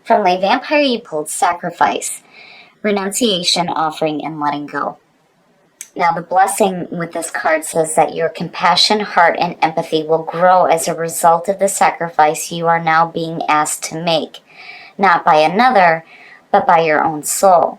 From the Vampire, you pulled Sacrifice, Renunciation, Offering, and Letting Go. Now, the blessing with this card says that your compassion, heart, and empathy will grow as a result of the sacrifice you are now being asked to make, not by another, but by your own soul.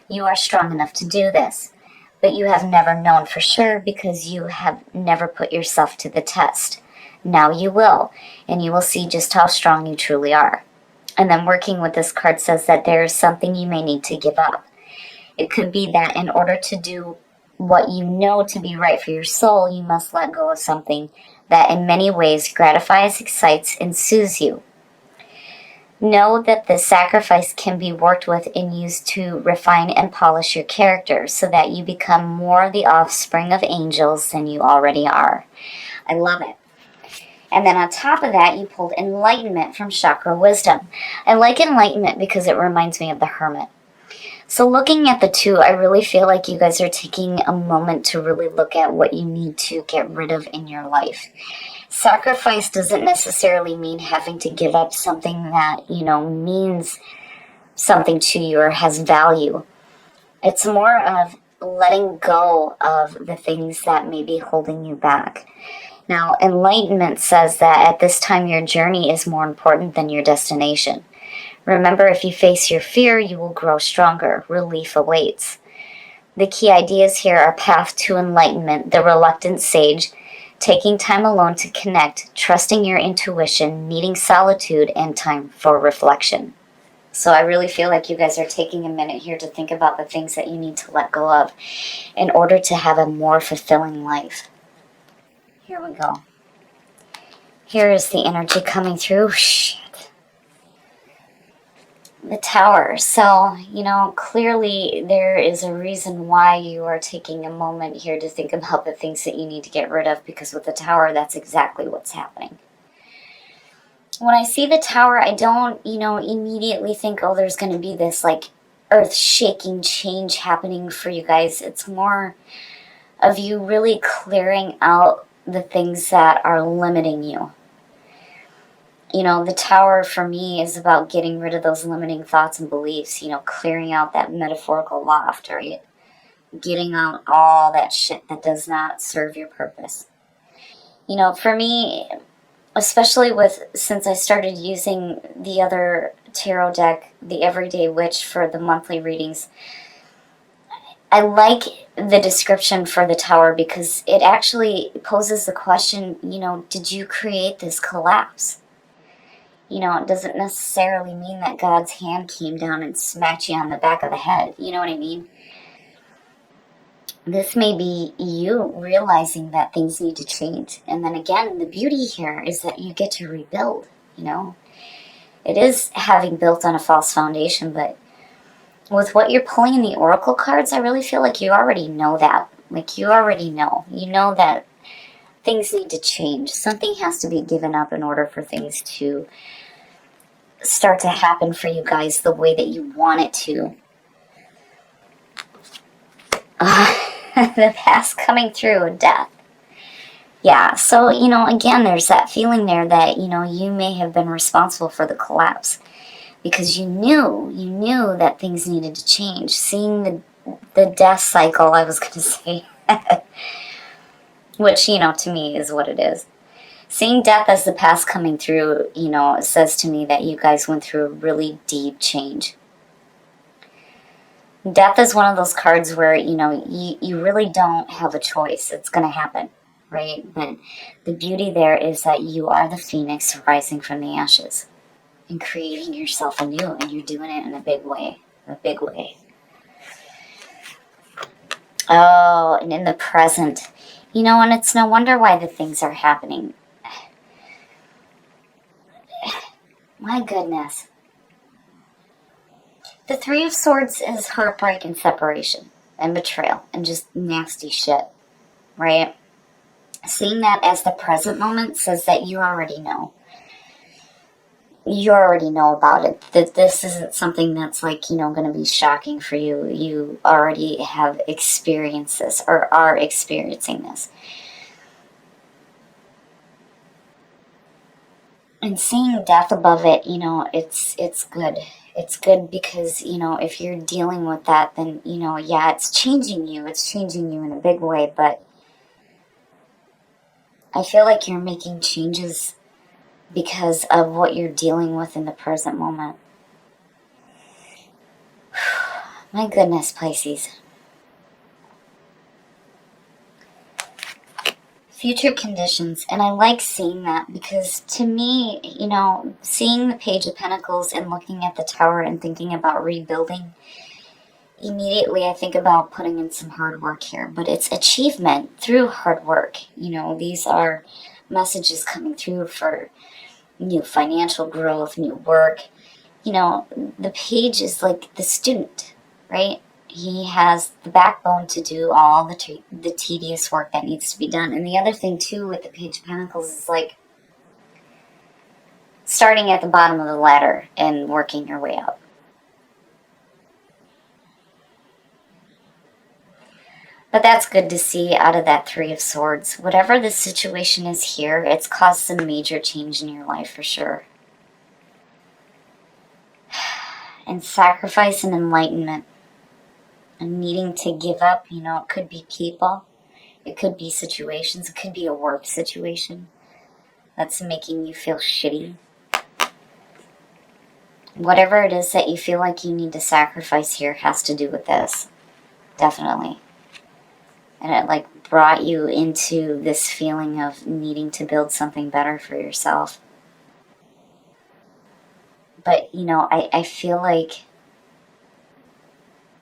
You are strong enough to do this, but you have never known for sure because you have never put yourself to the test. Now you will, and you will see just how strong you truly are. And then working with this card says that there is something you may need to give up. It could be that in order to do what you know to be right for your soul, you must let go of something that in many ways gratifies, excites, and soothes you. Know that the sacrifice can be worked with and used to refine and polish your character so that you become more the offspring of angels than you already are. I love it. And then on top of that, you pulled Enlightenment from Chakra Wisdom. I like Enlightenment because it reminds me of the Hermit. So looking at the two, I really feel like you guys are taking a moment to really look at what you need to get rid of in your life. Sacrifice doesn't necessarily mean having to give up something that, means something to you or has value. It's more of letting go of the things that may be holding you back. Now, Enlightenment says that at this time your journey is more important than your destination. Remember, if you face your fear, you will grow stronger. Relief awaits. The key ideas here are path to enlightenment, the reluctant sage, taking time alone to connect, trusting your intuition, needing solitude, and time for reflection. So I really feel like you guys are taking a minute here to think about the things that you need to let go of in order to have a more fulfilling life. Here we go. Here is the energy coming through. The Tower. So, clearly there is a reason why you are taking a moment here to think about the things that you need to get rid of, because with the Tower, that's exactly what's happening. When I see the Tower, I don't, immediately think, oh, there's going to be this, earth-shaking change happening for you guys. It's more of you really clearing out the things that are limiting you. The Tower for me is about getting rid of those limiting thoughts and beliefs, clearing out that metaphorical loft, right? Getting out all that shit that does not serve your purpose. For me, especially since I started using the other tarot deck, the Everyday Witch, for the monthly readings, I like the description for the Tower because it actually poses the question, did you create this collapse? It doesn't necessarily mean that God's hand came down and smacked you on the back of the head. You know what I mean? This may be you realizing that things need to change. And then again, the beauty here is that you get to rebuild, It is having built on a false foundation, but with what you're pulling in the Oracle cards, I really feel like you already know that. You already know. You know that things need to change. Something has to be given up in order for things to start to happen for you guys the way that you want it to. The past coming through, death. Yeah, so, again, there's that feeling there that, you may have been responsible for the collapse because you knew that things needed to change. Seeing the death cycle, I was going to say, which, to me is what it is. Seeing death as the past coming through, it says to me that you guys went through a really deep change. Death is one of those cards where, you really don't have a choice. It's going to happen, right? But the beauty there is that you are the phoenix rising from the ashes and creating yourself anew, and you're doing it in a big way. A big way. Oh, and in the present, and it's no wonder why the things are happening. My goodness. The Three of Swords is heartbreak and separation and betrayal and just nasty shit, right? Seeing that as the present moment says that you already know. You already know about it. That this isn't something that's going to be shocking for you. You already have experienced this or are experiencing this. And seeing death above it, you know, it's good. It's good because, you know, if you're dealing with that, then, you know, yeah, it's changing you. It's changing you in a big way, but I feel like you're making changes because of what you're dealing with in the present moment. My goodness, Pisces. Future conditions, and I like seeing that because to me, you know, seeing the Page of Pentacles and looking at the Tower and thinking about rebuilding, immediately I think about putting in some hard work here, but it's achievement through hard work. You know, these are messages coming through for new financial growth, new work. You know, the Page is like the student, right? He has the backbone to do all the tedious work that needs to be done. And the other thing, too, with the Page of Pentacles is like starting at the bottom of the ladder and working your way up. But that's good to see out of that Three of Swords. Whatever the situation is here, it's caused some major change in your life for sure. And sacrifice and enlightenment. And needing to give up, you know, it could be people, it could be situations, it could be a work situation that's making you feel shitty. Whatever it is that you feel like you need to sacrifice here has to do with this. Definitely. And it like brought you into this feeling of needing to build something better for yourself. But, you know, I feel like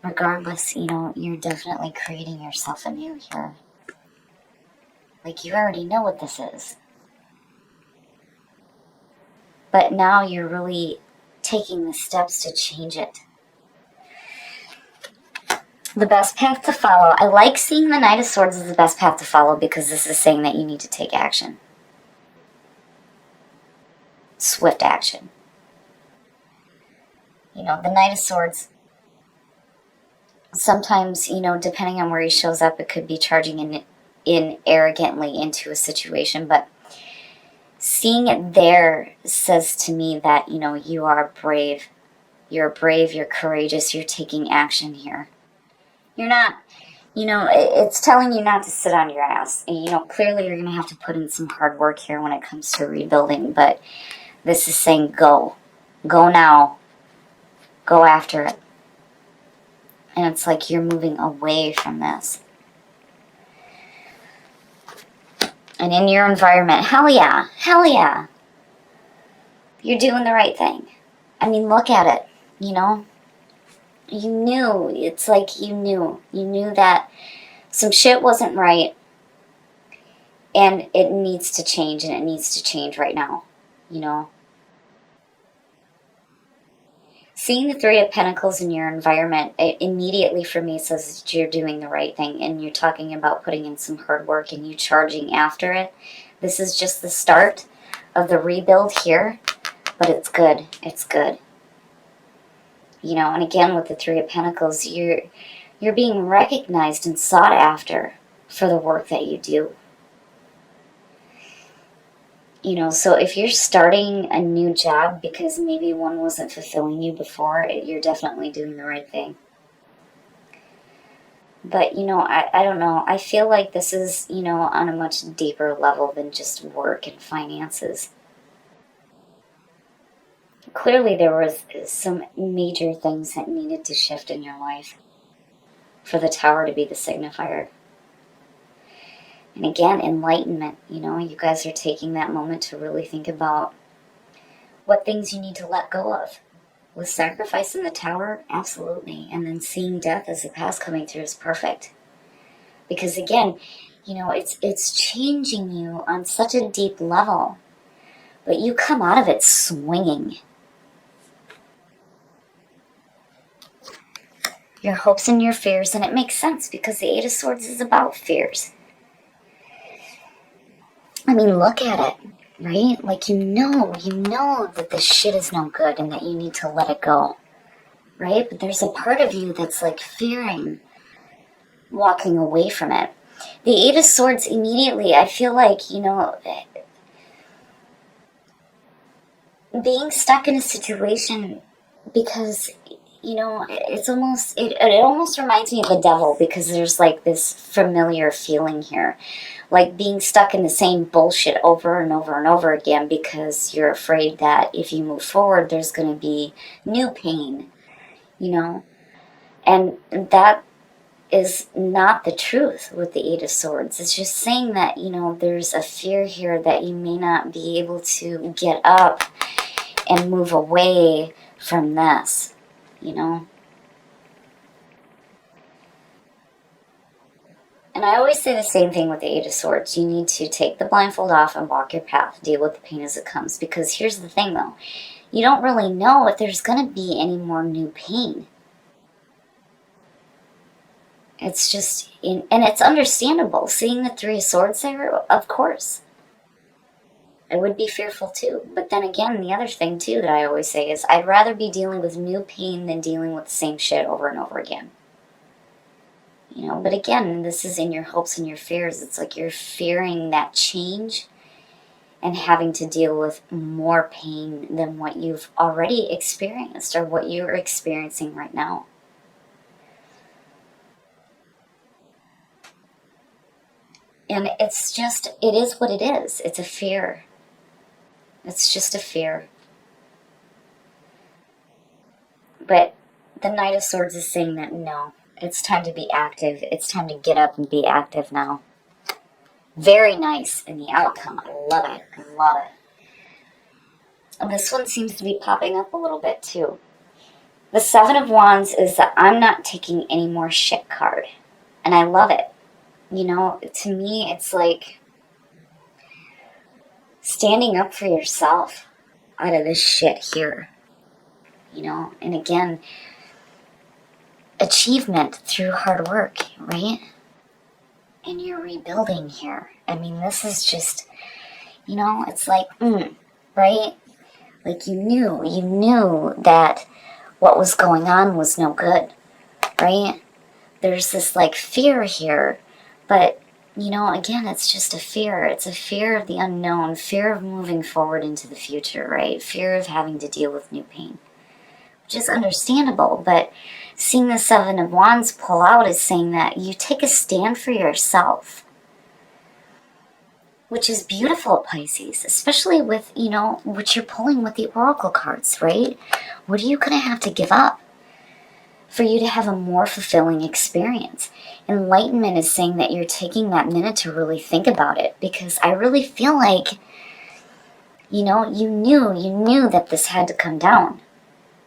regardless, you know, you're definitely creating yourself anew here. Like, you already know what this is. But now you're really taking the steps to change it. The best path to follow. I like seeing the Knight of Swords as the best path to follow because this is saying that you need to take action. Swift action. You know, the Knight of Swords, sometimes, you know, depending on where he shows up, it could be charging in arrogantly into a situation, but seeing it there says to me that, you know, you are brave. You're brave, you're courageous, you're taking action here. You're not, you know, it's telling you not to sit on your ass. And, you know, clearly you're going to have to put in some hard work here when it comes to rebuilding, but this is saying go. Go now. Go after it. And it's like you're moving away from this. And in your environment, hell yeah, hell yeah. You're doing the right thing. I mean, look at it, you know? You knew, it's like you knew. You knew that some shit wasn't right. And it needs to change, and it needs to change right now, you know? Seeing the Three of Pentacles in your environment, it immediately for me says that you're doing the right thing, and you're talking about putting in some hard work and you charging after it. This is just the start of the rebuild here, but it's good. It's good. You know, and again with the Three of Pentacles, you're being recognized and sought after for the work that you do. You know, so if you're starting a new job because maybe one wasn't fulfilling you before, you're definitely doing the right thing. But, you know, I don't know. I feel like this is, you know, on a much deeper level than just work and finances. Clearly there was some major things that needed to shift in your life for the Tower to be the signifier. And again, enlightenment, you know, you guys are taking that moment to really think about what things you need to let go of. With sacrifice in the Tower, absolutely. And then seeing death as the past coming through is perfect. Because again, you know, it's changing you on such a deep level. But you come out of it swinging. Your hopes and your fears, and it makes sense because the Eight of Swords is about fears. I mean, look at it, right? Like, you know that this shit is no good and that you need to let it go, right? But there's a part of you that's like fearing walking away from it. The Eight of Swords immediately, I feel like, you know, being stuck in a situation because, you know, it's almost, it almost reminds me of the devil, because there's like this familiar feeling here. Like being stuck in the same bullshit over and over and over again because you're afraid that if you move forward, there's going to be new pain, you know? And that is not the truth with the Eight of Swords. It's just saying that, you know, there's a fear here that you may not be able to get up and move away from this, you know? And I always say the same thing with the Eight of Swords. You need to take the blindfold off and walk your path. Deal with the pain as it comes. Because here's the thing, though. You don't really know if there's going to be any more new pain. It's just, and it's understandable. Seeing the Three of Swords there, of course. I would be fearful too. But then again, the other thing too that I always say is I'd rather be dealing with new pain than dealing with the same shit over and over again. You know, but again, this is in your hopes and your fears. It's like you're fearing that change and having to deal with more pain than what you've already experienced or what you're experiencing right now. And it's just, it is what it is. It's a fear. It's just a fear. But the Knight of Swords is saying that no, it's time to be active. It's time to get up and be active now. Very nice in the outcome. I love it. I love it. And this one seems to be popping up a little bit too. The Seven of Wands is the I'm not taking any more shit card. And I love it. You know, to me, it's like standing up for yourself out of this shit here. You know, and again, achievement through hard work, right? And you're rebuilding here. I mean, this is just, you know, it's like, right? Like you knew that what was going on was no good, right? There's this like fear here, but you know, again, it's just a fear. It's a fear of the unknown, fear of moving forward into the future, right? Fear of having to deal with new pain, which is understandable, but seeing the Seven of Wands pull out is saying that you take a stand for yourself, which is beautiful, Pisces, especially with, you know, what you're pulling with the Oracle cards, right? What are you going to have to give up for you to have a more fulfilling experience? Enlightenment is saying that you're taking that minute to really think about it, because I really feel like, you know, you knew that this had to come down.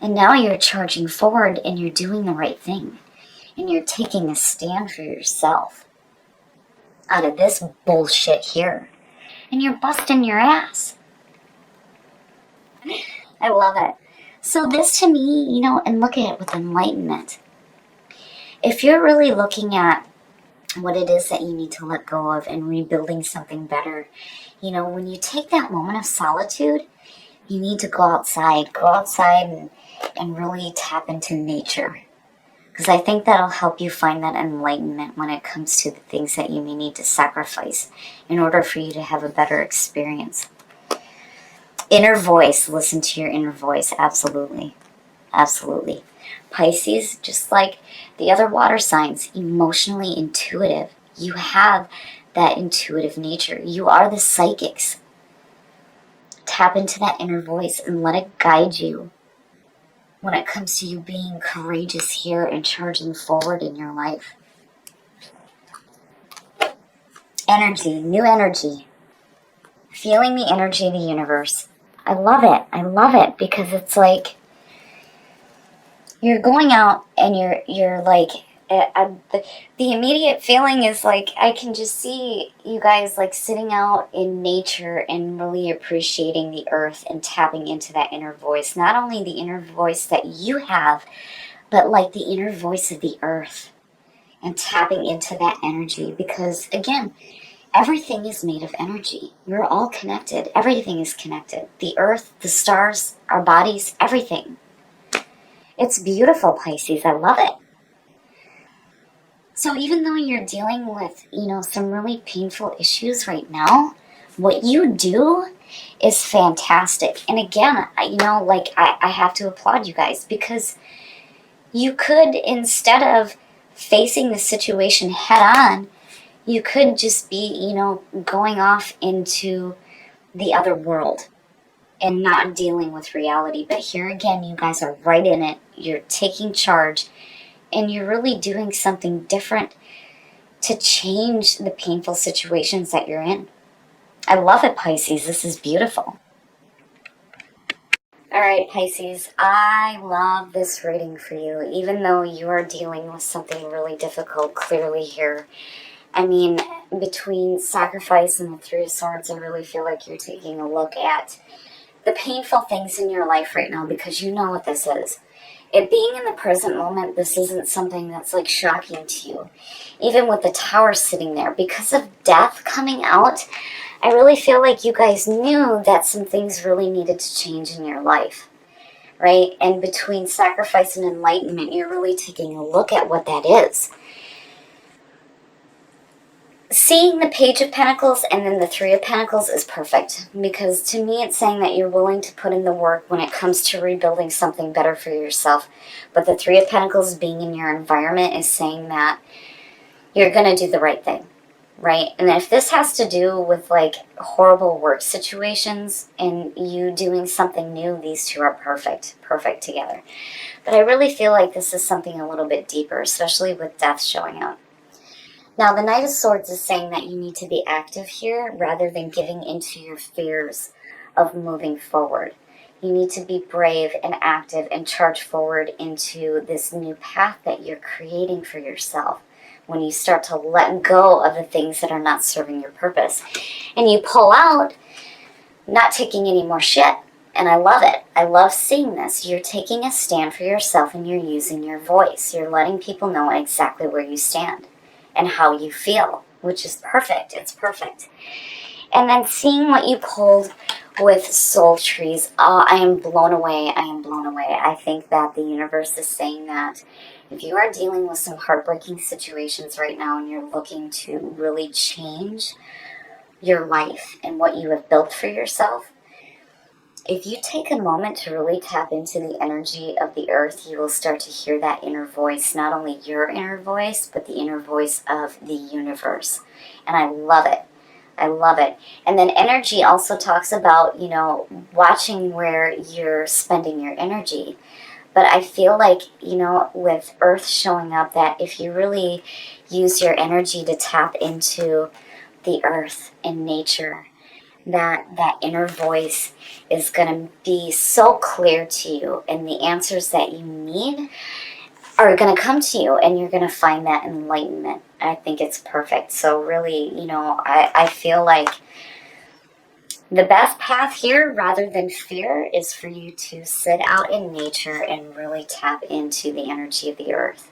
And now you're charging forward and you're doing the right thing. And you're taking a stand for yourself out of this bullshit here. And you're busting your ass. I love it. So this to me, you know, and look at it with enlightenment. If you're really looking at what it is that you need to let go of and rebuilding something better, you know, when you take that moment of solitude, you need to go outside and really tap into nature. Because I think that'll help you find that enlightenment when it comes to the things that you may need to sacrifice in order for you to have a better experience. Inner voice, listen to your inner voice, absolutely. Absolutely. Pisces, just like the other water signs, emotionally intuitive. You have that intuitive nature. You are the psychics. Tap into that inner voice and let it guide you when it comes to you being courageous here and charging forward in your life. Energy, new energy. Feeling the energy of the universe. I love it. I love it because it's like you're going out and you're like, the immediate feeling is like I can just see you guys like sitting out in nature and really appreciating the earth and tapping into that inner voice. Not only the inner voice that you have, but like the inner voice of the earth and tapping into that energy, because again, everything is made of energy. We're all connected. Everything is connected. The earth, the stars, our bodies, everything. It's beautiful, Pisces. I love it. So even though you're dealing with, you know, some really painful issues right now, what you do is fantastic. And again, you know, like I have to applaud you guys, because you could, instead of facing the situation head on, you could just be, you know, going off into the other world and not dealing with reality. But here again, you guys are right in it. You're taking charge, and you're really doing something different to change the painful situations that you're in. I love it, Pisces. This is beautiful. All right, Pisces, I love this reading for you, even though you are dealing with something really difficult clearly here. I mean, between sacrifice and the Three of Swords, I really feel like you're taking a look at the painful things in your life right now, because you know what this is. It being in the present moment, this isn't something that's like shocking to you. Even with the Tower sitting there, because of death coming out, I really feel like you guys knew that some things really needed to change in your life, right? And between sacrifice and enlightenment, you're really taking a look at what that is. Seeing the Page of Pentacles and then the Three of Pentacles is perfect, because to me it's saying that you're willing to put in the work when it comes to rebuilding something better for yourself. But the Three of Pentacles being in your environment is saying that you're going to do the right thing, right? And if this has to do with like horrible work situations and you doing something new, these two are perfect together. But I really feel like this is something a little bit deeper, especially with death showing up. Now, the Knight of Swords is saying that you need to be active here rather than giving into your fears of moving forward. You need to be brave and active and charge forward into this new path that you're creating for yourself when you start to let go of the things that are not serving your purpose. And you pull out, not taking any more shit. And I love it. I love seeing this. You're taking a stand for yourself and you're using your voice. You're letting people know exactly where you stand and how you feel, which is perfect. It's perfect. And then seeing what you pulled with soul trees, I am blown away. I am blown away. I think that the universe is saying that if you are dealing with some heartbreaking situations right now and you're looking to really change your life and what you have built for yourself, if you take a moment to really tap into the energy of the earth, you will start to hear that inner voice, not only your inner voice, but the inner voice of the universe. And I love it. I love it. And then energy also talks about, you know, watching where you're spending your energy. But I feel like, you know, with Earth showing up, that if you really use your energy to tap into the earth and nature, that inner voice is going to be so clear to you, and the answers that you need are going to come to you, and you're going to find that enlightenment. I think it's perfect. So really, you know, I feel like the best path here, rather than fear, is for you to sit out in nature and really tap into the energy of the earth.